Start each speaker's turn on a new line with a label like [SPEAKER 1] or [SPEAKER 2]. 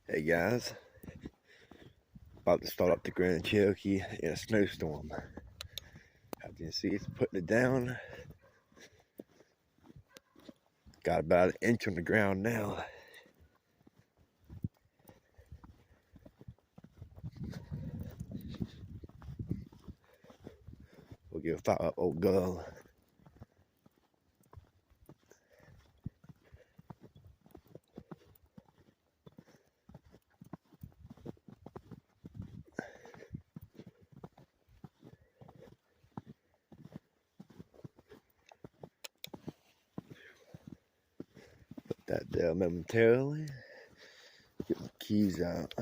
[SPEAKER 1] Hey guys, about to start up the Grand Cherokee in a snowstorm. As you can see, it's putting it down. Got about an inch on the ground now. We'll give a fire up, old girl. Put that there momentarily. Get my keys out.